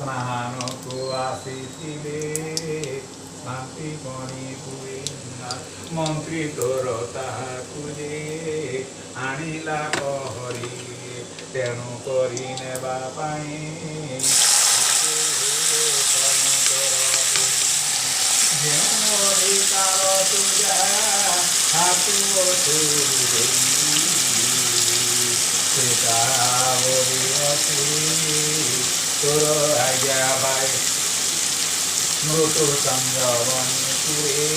ସ୍ନାନକୁ ଆସିଥିଲେ ଶାନ୍ତି ପଣି ହୁଏ ମନ୍ତ୍ରୀ ତୋର ତାହାକୁ ଯେ ଆଣିଲା କହରି ତେଣୁ କରି ନେବା ପାଇଁ ଯେଉଁ ଅଧିକାର ତୁଜା ହାତୁ ସେଟା ବଳି ଅଛି ତୋର ଆଜ୍ଞା ପାଇ ମୃତ୍ୟୁ ସଂଯମନି କୁଏ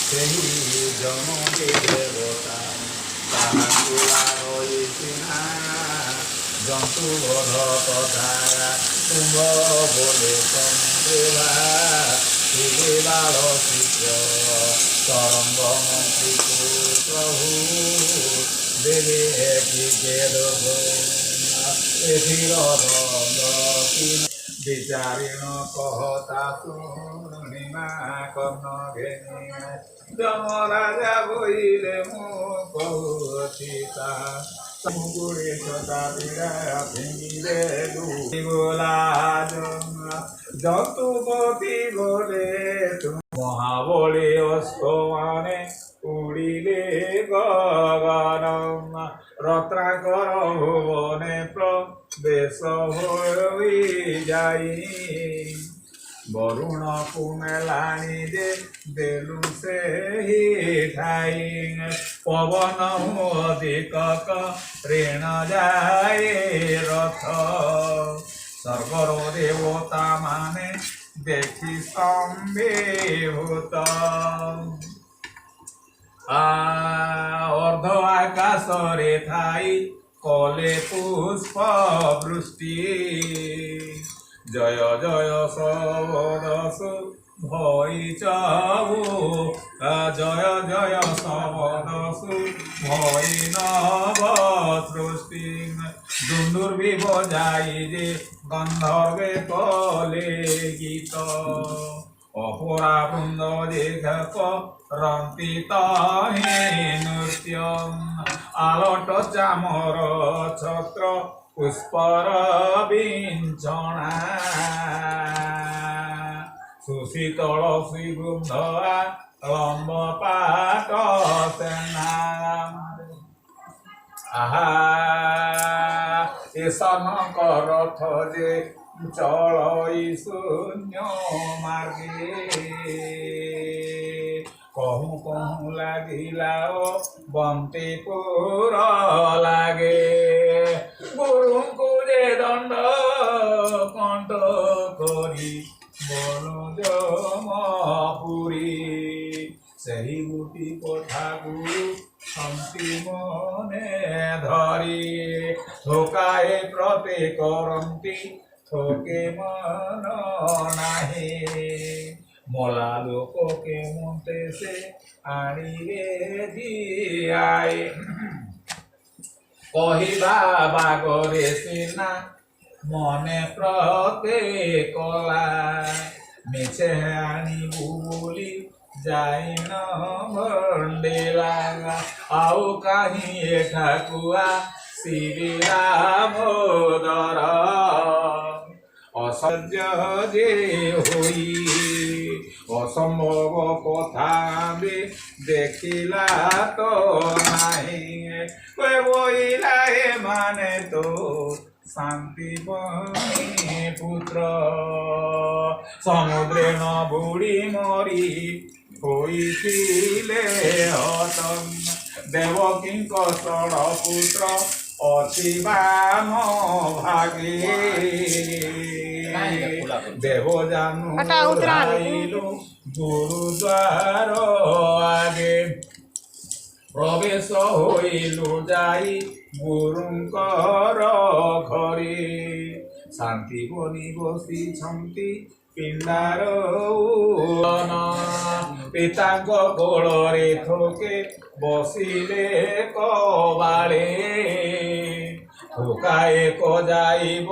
ସେହି ଜନ ଦେବତା ତାହାକୁ ରହିସିନା ଜନ୍ତୁ ବଧ କଥା ତୁମ୍ଭ ବୋଲେ ସନ୍ଦେବା ଥିଲେ ବାଳ ଶୀଘ୍ର ତରଙ୍ଗ ମନ୍ତ୍ରୀକୁ ପ୍ରଭୁ ଦେବେ ଟିକେ ଏଥିର বিচারিণ কহতা শুনিমা কর্ণ ঘেনি যমরাজা বইলে মু কহুছি তা মুগুড়ি ছটা পীড়া ভেঙিলে গোলা যতুপতি বলে মহাবলী অস্তমানে উড়িলে গগন রত্নাকর ভুবনে প্রবেশ হই যাই বরুণ কুমেলাণী যে দেলু সেই ঠাই পবন অধিক ঋণ যায় রথ সর্বর দেবতা মানে দেখি স্তম্ভীভূত অর্ধ আকাশরে ঠাই কলে পুষ্প বৃষ্টি জয় জয় সবদসু ভই চবু জয় জয় সবদসু ভই নব সৃষ্টি দুন্দুর্বি বজাই যে গন্ধর্বে কলে গীত অপরা বৃন্দ যে রন্তি তহে নৃত্য আলট চামর ছত্র পুষ্পর বিঞ্ছনা সুশীতল শ্রীবৃন্দ লম্ব পাট সেনা আহা এসনক রথ যে চলই শূন্য মার্গে কহু কহু লাগিলা ও বন্তিপুর লাগে গুরুଙ୍କୁ যে দণ্ড কণ্ঠ করি বনু জমপুরী ସେହି ଗୋଟି କଥାକୁ ଶାନ୍ତି ମନେ ଧରି ଥୋକାଏ ପ୍ରତି କରନ୍ତି ଥୋକେ ମନ ନାହିଁ ମଲା ଲୋକ କେଉଁତେ ସେ ଆଣିବେ ଦିଆଏ କହିବା ବାଗରେ ସିନା ମନେ ପ୍ରତ୍ୟେକ କଲା ମିଛେ ଆଣିବୁ ବୋଲି ଯାଇନ ଭଣ୍ଡିଲା ଆଉ କାହିଁ ଏଠାକୁ ଆସିବି ରାମୋଦର ଅସହ୍ୟ ଯେ ହୋଇ ଅସମ୍ଭବ କଥା ଦେଖିଲା ତ ନାହିଁ ବଇଲା ଏମାନେ ତ শান্তি পুত্র সমুদ্রে ন বুড়ি মরি হইছিলে হতন দেবকীঙ্ক ষড় পুত্র অচিবাম ভাগে দেবজানু রাইলু গুরুদ্বার আগে প্রবেশ হইলু যাই গুরুঙ্কর ঘরে শান্তি বনি বসিছন্তি পিণ্ডার পিতাঙ্ক কোଳରେ ଥୋକେ ବସିଲେ କବାଳେ ଥୋକା ଏକ ଯାଇବ